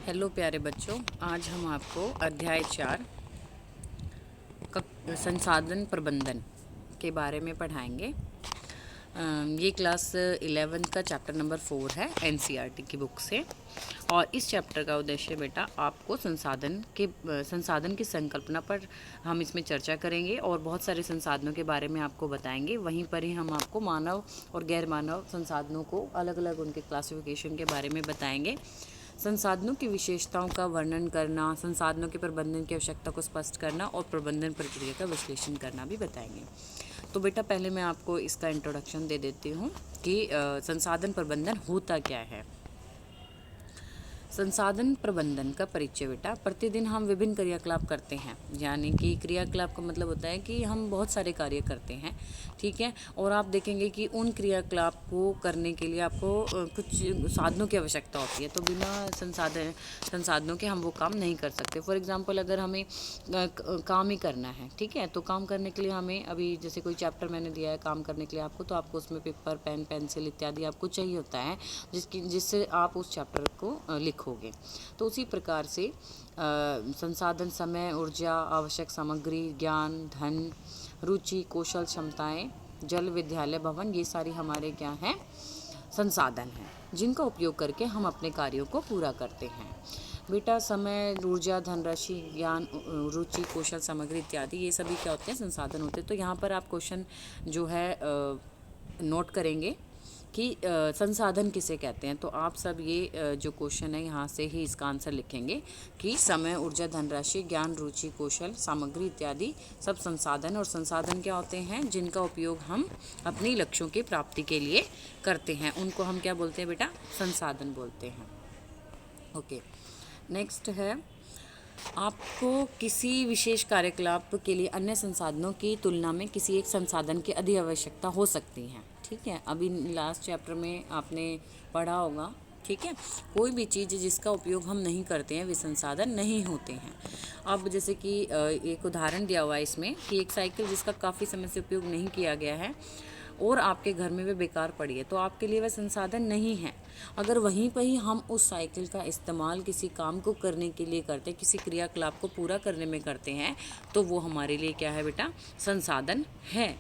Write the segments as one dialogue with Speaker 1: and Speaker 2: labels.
Speaker 1: Hello प्यारे बच्चों, आज हम आपको अध्याय 4 संसाधन प्रबंधन के बारे में पढ़ाएंगे। ये क्लास 11th का चैप्टर नंबर 4 है एनसीईआरटी की बुक से। और इस चैप्टर का उद्देश्य बेटा आपको संसाधन की संकल्पना पर हम इसमें चर्चा करेंगे और बहुत सारे संसाधनों के बारे में आपको बताएंगे। वहीं पर ही हम आपको मानव और गैर मानव संसाधनों को अलग अलग उनके क्लासिफिकेशन के बारे में बताएंगे। संसाधनों की विशेषताओं का वर्णन करना, संसाधनों के प्रबंधन की आवश्यकता को स्पष्ट करना और प्रबंधन प्रक्रिया का विश्लेषण करना भी बताएंगे। तो बेटा पहले मैं आपको इसका इंट्रोडक्शन दे देती हूँ कि संसाधन प्रबंधन होता क्या है। संसाधन प्रबंधन का परिचय बेटा, प्रतिदिन हम विभिन्न क्रियाकलाप करते हैं, यानी कि क्रियाकलाप का मतलब होता है कि हम बहुत सारे कार्य करते हैं, ठीक है। और आप देखेंगे कि उन क्रियाकलाप को करने के लिए आपको कुछ साधनों की आवश्यकता होती है। तो बिना संसाधनों के हम वो काम नहीं कर सकते। फॉर एग्जांपल अगर हमें काम ही करना है, ठीक है, तो काम करने के लिए हमें अभी जैसे कोई चैप्टर मैंने दिया है काम करने के लिए आपको, तो आपको उसमें पेपर, पेन, पेंसिल इत्यादि आपको चाहिए होता है जिससे आप उस चैप्टर को लिखोगे। तो उसी प्रकार से संसाधन समय, ऊर्जा, आवश्यक सामग्री, ज्ञान, धन, रुचि, कौशल, क्षमताएं, जल, विद्यालय, भवन, ये सारी हमारे क्या हैं, संसाधन हैं जिनका उपयोग करके हम अपने कार्यों को पूरा करते हैं। बेटा समय, ऊर्जा, धनराशि, ज्ञान, रुचि, कौशल, सामग्री इत्यादि ये सभी क्या होते हैं, संसाधन होते हैं। तो यहाँ पर आप क्वेश्चन जो है नोट करेंगे कि संसाधन किसे कहते हैं। तो आप सब ये जो क्वेश्चन है यहाँ से ही इसका आंसर लिखेंगे कि समय, ऊर्जा, धनराशि, ज्ञान, रुचि, कौशल, सामग्री इत्यादि सब संसाधन। और संसाधन क्या होते हैं, जिनका उपयोग हम अपनी लक्ष्यों की प्राप्ति के लिए करते हैं, उनको हम क्या बोलते हैं बेटा, संसाधन बोलते हैं। ओके, नेक्स्ट है, आपको किसी विशेष कार्यकलाप के लिए अन्य संसाधनों की तुलना में किसी एक संसाधन की अधिक आवश्यकता हो सकती है, ठीक है। अभी लास्ट चैप्टर में आपने पढ़ा होगा, ठीक है। कोई भी चीज़ जिसका उपयोग हम नहीं करते हैं वे संसाधन नहीं होते हैं। अब जैसे कि एक उदाहरण दिया हुआ है इसमें कि एक साइकिल जिसका काफ़ी समय से उपयोग नहीं किया गया है और आपके घर में वह बेकार पड़ी है, तो आपके लिए वह संसाधन नहीं है। अगर वहीं पर ही हम उस साइकिल का इस्तेमाल किसी काम को करने के लिए करते हैं, किसी क्रियाकलाप को पूरा करने में करते हैं, तो वो हमारे लिए क्या है बेटा, संसाधन है।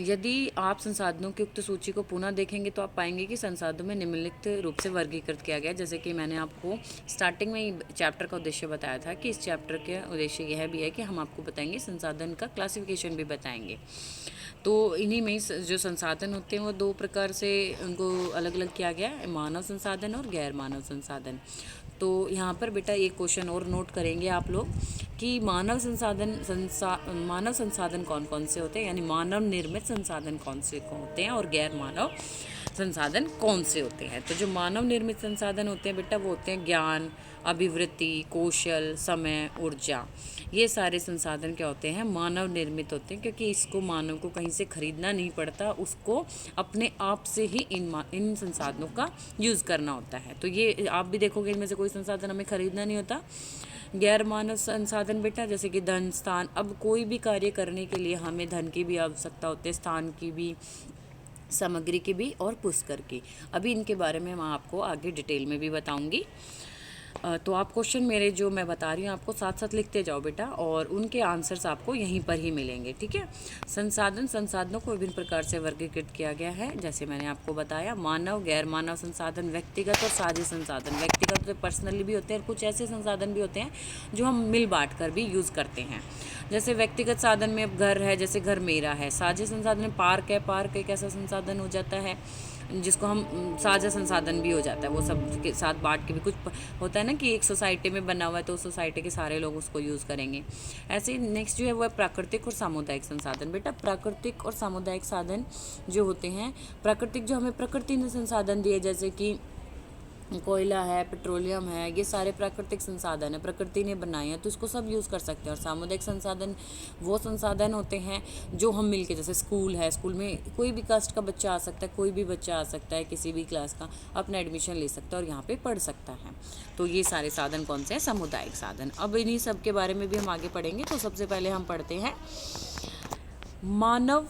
Speaker 1: यदि आप संसाधनों की उक्त सूची को पुनः देखेंगे तो आप पाएंगे कि संसाधनों में निम्नलिखित रूप से वर्गीकृत किया गया है। जैसे कि मैंने आपको स्टार्टिंग में ही चैप्टर का उद्देश्य बताया था कि इस चैप्टर का उद्देश्य यह भी है कि हम आपको बताएंगे संसाधन का क्लासिफिकेशन भी बताएंगे। तो इन्हीं में जो संसाधन होते हैं वो दो प्रकार से उनको अलग अलग किया गया है, मानव संसाधन और गैर मानव संसाधन। तो यहाँ पर बेटा एक क्वेश्चन और नोट करेंगे आप लोग कि मानव संसाधन कौन कौन से होते हैं, यानी मानव निर्मित संसाधन कौन से होते हैं और गैर मानव संसाधन कौन से होते हैं। तो जो मानव निर्मित संसाधन होते हैं बेटा वो होते हैं ज्ञान, अभिवृत्ति, कौशल, समय, ऊर्जा। ये सारे संसाधन क्या होते हैं, मानव निर्मित होते हैं, क्योंकि इसको मानव को कहीं से खरीदना नहीं पड़ता, उसको अपने आप से ही इन संसाधनों का यूज़ करना होता है। तो ये आप भी देखोगे इनमें से कोई संसाधन हमें खरीदना नहीं होता। गैर मानव संसाधन बेटा जैसे कि धन, स्थान, अब कोई भी कार्य करने के लिए हमें धन की भी आवश्यकता होती है, स्थान की भी, सामग्री की भी और पुष्कर की। अभी इनके बारे में मैं आपको आगे डिटेल में भी बताऊंगी। तो आप क्वेश्चन मेरे जो मैं बता रही हूँ आपको साथ साथ लिखते जाओ बेटा, और उनके आंसर्स आपको यहीं पर ही मिलेंगे, ठीक है। संसाधनों को विभिन्न प्रकार से वर्गीकृत किया गया है, जैसे मैंने आपको बताया, मानव, गैर मानव संसाधन, व्यक्तिगत और साझे संसाधन। व्यक्तिगत तो पर्सनली भी होते हैं और कुछ ऐसे संसाधन भी होते हैं जो हम मिल बांट कर भी यूज़ करते हैं। जैसे व्यक्तिगत साधन में अब घर है, जैसे घर मेरा है। साझे संसाधन में पार्क है, पार्क एक ऐसा संसाधन हो जाता है जिसको हम साझा संसाधन भी हो जाता है, वो सब के साथ बांट के भी कुछ होता है ना कि एक सोसाइटी में बना हुआ है तो उस सोसाइटी के सारे लोग उसको यूज़ करेंगे। ऐसे ही नेक्स्ट जो है वो है प्राकृतिक और सामुदायिक संसाधन। बेटा प्राकृतिक और सामुदायिक साधन जो होते हैं, प्राकृतिक जो हमें प्रकृति ने संसाधन दिए, जैसे कि कोयला है, पेट्रोलियम है, ये सारे प्राकृतिक संसाधन है, प्रकृति ने बनाए हैं, तो इसको सब यूज़ कर सकते हैं। और सामुदायिक संसाधन वो संसाधन होते हैं जो हम मिलके, जैसे स्कूल है, स्कूल में कोई भी कास्ट का बच्चा आ सकता है, कोई भी बच्चा आ सकता है, किसी भी क्लास का अपना एडमिशन ले सकता है और यहाँ पे पढ़ सकता है। तो ये सारे साधन कौन से हैं, सामुदायिक साधन। अब इन्हीं सब के बारे में भी हम आगे पढ़ेंगे। तो सबसे पहले हम पढ़ते हैं मानव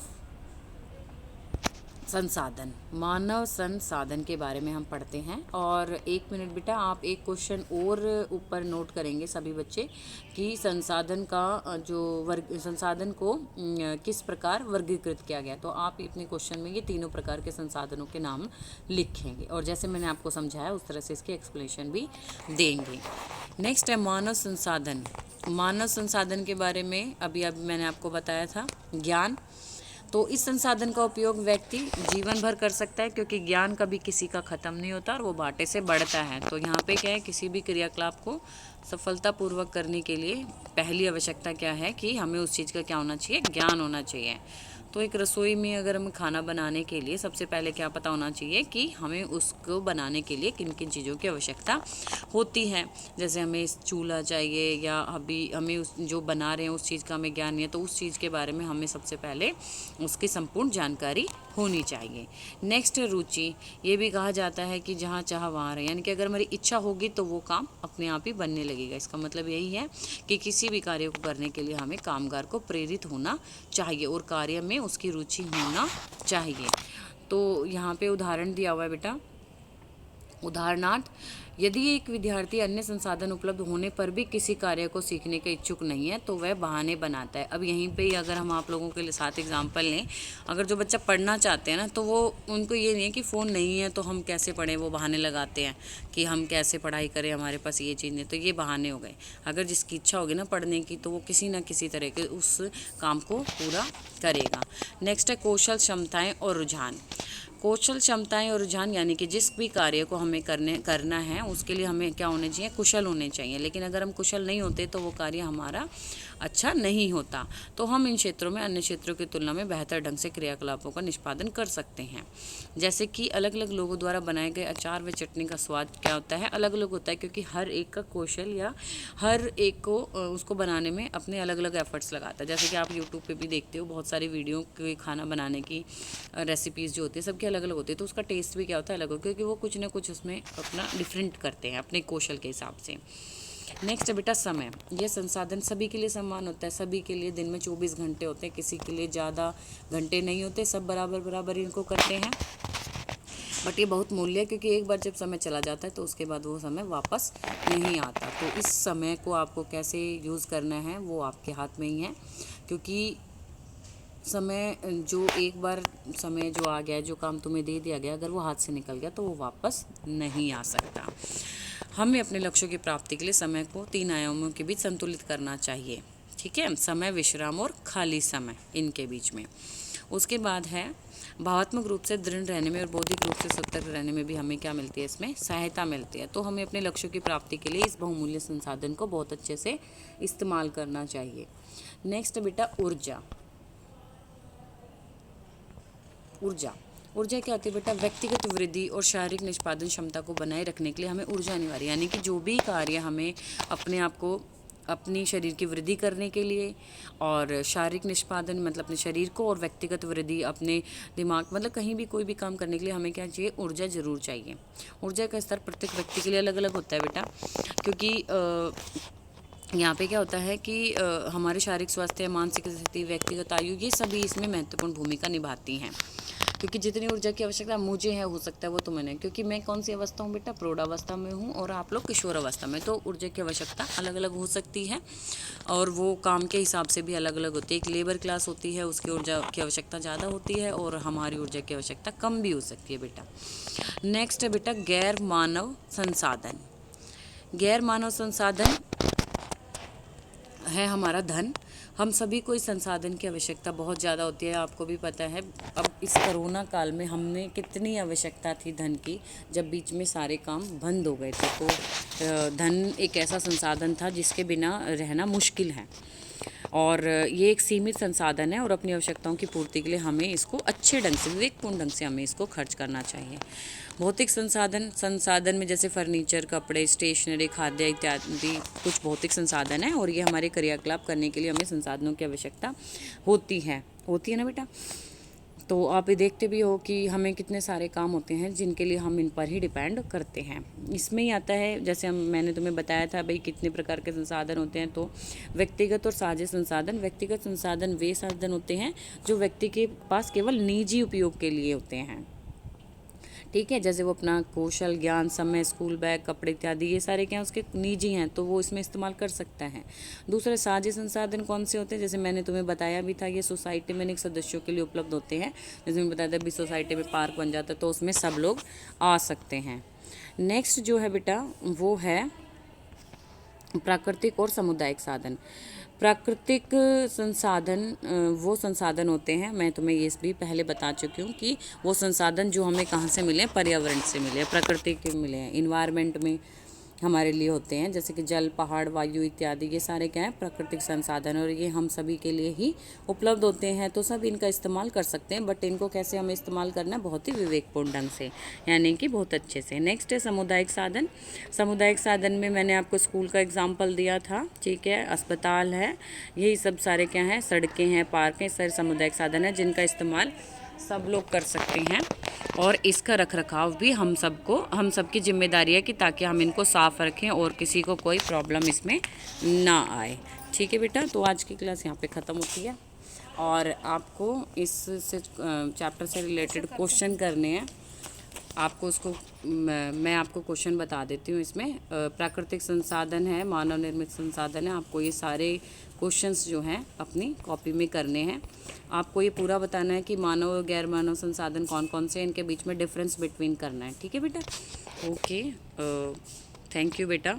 Speaker 1: संसाधन, मानव संसाधन के बारे में हम पढ़ते हैं। और 1 मिनट बेटा, आप एक क्वेश्चन और ऊपर नोट करेंगे सभी बच्चे कि संसाधन का जो वर्ग, संसाधन को किस प्रकार वर्गीकृत किया गया। तो आप अपने क्वेश्चन में ये तीनों प्रकार के संसाधनों के नाम लिखेंगे और जैसे मैंने आपको समझाया उस तरह से इसकी एक्सप्लेनेशन भी देंगे। नेक्स्ट है मानव संसाधन। मानव संसाधन के बारे में अभी मैंने आपको बताया था, ज्ञान। तो इस संसाधन का उपयोग व्यक्ति जीवन भर कर सकता है, क्योंकि ज्ञान कभी किसी का ख़त्म नहीं होता और वो बांटे से बढ़ता है। तो यहाँ पे क्या है, किसी भी क्रियाकलाप को सफलतापूर्वक करने के लिए पहली आवश्यकता क्या है कि हमें उस चीज़ का क्या होना चाहिए, ज्ञान होना चाहिए। तो एक रसोई में अगर हमें खाना बनाने के लिए सबसे पहले क्या पता होना चाहिए कि हमें उसको बनाने के लिए किन किन चीज़ों की आवश्यकता होती है। जैसे हमें चूल्हा चाहिए या अभी हमें उस जो बना रहे हैं उस चीज़ का हमें ज्ञान नहीं है, तो उस चीज़ के बारे में हमें सबसे पहले उसकी संपूर्ण जानकारी होनी चाहिए। नेक्स्ट है रुचि। ये भी कहा जाता है कि जहाँ चाह वहाँ रहे, यानी कि अगर हमारी इच्छा होगी तो वो काम अपने आप ही बनने लगेगा। इसका मतलब यही है कि किसी भी कार्य को करने के लिए हमें कामगार को प्रेरित होना चाहिए और कार्य में उसकी रुचि होना चाहिए। तो यहाँ पे उदाहरण दिया हुआ है बेटा। उदाहरणार्थ, यदि एक विद्यार्थी अन्य संसाधन उपलब्ध होने पर भी किसी कार्य को सीखने के इच्छुक नहीं है तो वह बहाने बनाता है। अब यहीं पे ही अगर हम आप लोगों के लिए साथ एग्जांपल लें, अगर जो बच्चा पढ़ना चाहते हैं ना, तो वो उनको ये नहीं है कि फ़ोन नहीं है तो हम कैसे पढ़ें, वो बहाने लगाते हैं कि हम कैसे पढ़ाई करें, हमारे पास ये चीज़ नहीं। तो ये बहाने हो गए। अगर जिसकी इच्छा होगी ना पढ़ने की, तो वो किसी न किसी तरह के उस काम को पूरा करेगा। नेक्स्ट है कौशल, क्षमताएँ और रुझान। कौशल, क्षमताएं और रुझान, यानी कि जिस भी कार्य को हमें करना है उसके लिए हमें क्या होने चाहिए, कुशल होने चाहिए। लेकिन अगर हम कुशल नहीं होते तो वो कार्य हमारा अच्छा नहीं होता। तो हम इन क्षेत्रों में अन्य क्षेत्रों की तुलना में बेहतर ढंग से क्रियाकलापों का निष्पादन कर सकते हैं। जैसे कि अलग अलग लोगों द्वारा बनाए गए अचार व चटनी का स्वाद क्या होता है, अलग अलग होता है, क्योंकि हर एक का कौशल या हर एक को उसको बनाने में अपने अलग अलग एफर्ट्स लगाता है। जैसे कि आप यूट्यूब पे भी देखते हो बहुत सारी वीडियो के खाना बनाने की रेसिपीज़ जो होती है सबकी अलग अलग होती है, तो उसका टेस्ट भी क्या होता है, अलग होता है, क्योंकि वो कुछ ना कुछ उसमें अपना डिफरेंट करते हैं अपने कौशल के हिसाब से। नेक्स्ट है बेटा समय। यह संसाधन सभी के लिए समान होता है। सभी के लिए दिन में 24 घंटे होते हैं, किसी के लिए ज़्यादा घंटे नहीं होते, सब बराबर बराबर इनको करते हैं। बट ये बहुत मूल्य है, क्योंकि एक बार जब समय चला जाता है तो उसके बाद वो समय वापस नहीं आता। तो इस समय को आपको कैसे यूज़ करना है वो आपके हाथ में ही है, क्योंकि समय जो एक बार समय जो आ गया, जो काम तुम्हें दे दिया गया, अगर वो हाथ से निकल गया तो वो वापस नहीं आ सकता। हमें अपने लक्ष्यों की प्राप्ति के लिए समय को 3 आयामों के बीच संतुलित करना चाहिए। ठीक है, समय, विश्राम और खाली समय, इनके बीच में। उसके बाद है भावात्मक रूप से दृढ़ रहने में और बौद्धिक रूप से सतर्क रहने में भी हमें क्या मिलती है, इसमें सहायता मिलती है। तो हमें अपने लक्ष्यों की प्राप्ति के लिए इस बहुमूल्य संसाधन को बहुत अच्छे से इस्तेमाल करना चाहिए। नेक्स्ट बेटा ऊर्जा। ऊर्जा क्या होती है बेटा, व्यक्तिगत वृद्धि और शारीरिक निष्पादन क्षमता को बनाए रखने के लिए हमें ऊर्जा अनिवार्य, यानी कि जो भी कार्य हमें अपने आप को, अपनी शरीर की वृद्धि करने के लिए, और शारीरिक निष्पादन मतलब अपने शरीर को, और व्यक्तिगत वृद्धि अपने दिमाग, मतलब कहीं भी कोई भी काम करने के लिए हमें क्या चाहिए, ऊर्जा ज़रूर चाहिए। ऊर्जा का स्तर प्रत्येक व्यक्ति के लिए अलग अलग होता है बेटा, क्योंकि यहाँ पे क्या होता है कि हमारे शारीरिक स्वास्थ्य, मानसिक स्थिति, व्यक्तिगत आयु, ये सभी इसमें महत्वपूर्ण भूमिका निभाती हैं। क्योंकि जितनी ऊर्जा की आवश्यकता मुझे है, हो सकता है वो तुम्हें नहीं, क्योंकि मैं कौन सी अवस्था हूँ बेटा, प्रौढ़ावस्था में हूँ और आप लोग किशोर अवस्था में। तो ऊर्जा की आवश्यकता अलग अलग हो सकती है और वो काम के हिसाब से भी अलग अलग होती है। एक लेबर क्लास होती है, उसकी ऊर्जा की आवश्यकता ज़्यादा होती है और हमारी ऊर्जा की आवश्यकता कम भी हो सकती है बेटा। नेक्स्ट है बेटा गैर मानव संसाधन। गैर मानव संसाधन है हमारा धन। हम सभी को इस संसाधन की आवश्यकता बहुत ज़्यादा होती है, आपको भी पता है। अब इस कोरोना काल में हमने कितनी आवश्यकता थी धन की, जब बीच में सारे काम बंद हो गए थे। तो धन एक ऐसा संसाधन था जिसके बिना रहना मुश्किल है, और ये एक सीमित संसाधन है और अपनी आवश्यकताओं की पूर्ति के लिए हमें इसको अच्छे ढंग से, विवेकपूर्ण ढंग से हमें इसको खर्च करना चाहिए। भौतिक संसाधन में जैसे फर्नीचर, कपड़े, स्टेशनरी, खाद्य इत्यादि कुछ भौतिक संसाधन है, और ये हमारे क्रियाकलाप करने के लिए हमें संसाधनों की आवश्यकता होती है ना बेटा। तो आप ये देखते भी हो कि हमें कितने सारे काम होते हैं जिनके लिए हम इन पर ही डिपेंड करते हैं। इसमें ही आता है, जैसे मैंने तुम्हें बताया था भाई कितने प्रकार के संसाधन होते हैं, तो व्यक्तिगत और साझे संसाधन। व्यक्तिगत संसाधन वे साधन होते हैं जो व्यक्ति के पास केवल निजी उपयोग के लिए होते हैं, ठीक है। जैसे वो अपना कौशल, ज्ञान, समय, स्कूल बैग, कपड़े इत्यादि, ये सारे क्या उसके निजी हैं, तो वो इसमें इस्तेमाल कर सकता है। दूसरे साझे संसाधन कौन से होते हैं, जैसे मैंने तुम्हें बताया भी था, ये सोसाइटी में एक सदस्यों के लिए उपलब्ध होते हैं। जैसे मैं बताया था भी सोसाइटी में पार्क बन जाता है तो उसमें सब लोग आ सकते हैं। नेक्स्ट जो है बेटा वो है प्राकृतिक और सामुदायिक साधन। प्राकृतिक संसाधन वो संसाधन होते हैं, मैं तुम्हें ये भी पहले बता चुकी हूँ कि वो संसाधन जो हमें कहाँ से मिले, पर्यावरण से मिले, प्रकृति के मिले हैं, इन्वायरमेंट में हमारे लिए होते हैं। जैसे कि जल, पहाड़, वायु इत्यादि, ये सारे क्या हैं, प्राकृतिक संसाधन, और ये हम सभी के लिए ही उपलब्ध होते हैं। तो सब इनका इस्तेमाल कर सकते हैं, बट इनको कैसे हमें इस्तेमाल करना है, बहुत ही विवेकपूर्ण ढंग से, यानी कि बहुत अच्छे से। नेक्स्ट है सामुदायिक साधन। सामुदायिक साधन में मैंने आपको स्कूल का एग्जाम्पल दिया था, ठीक है, अस्पताल है, यही सब सारे क्या हैं, सड़कें हैं, पार्क हैं, सारे सामुदायिक साधन हैं जिनका इस्तेमाल सब लोग कर सकते हैं। और इसका रखरखाव भी हम सबकी जिम्मेदारी है कि ताकि हम इनको साफ़ रखें और किसी को कोई प्रॉब्लम इसमें ना आए, ठीक है बेटा। तो आज की क्लास यहाँ पे ख़त्म होती है और आपको इस चैप्टर से रिलेटेड क्वेश्चन करने हैं। आपको उसको मैं आपको क्वेश्चन बता देती हूँ। इसमें प्राकृतिक संसाधन है, मानव निर्मित संसाधन है, आपको ये सारे क्वेश्चंस जो हैं अपनी कॉपी में करने हैं। आपको ये पूरा बताना है कि मानव और गैर मानव संसाधन कौन कौन से हैं, इनके बीच में डिफरेंस बिटवीन करना है, ठीक है बेटा। ओके, थैंक यू बेटा।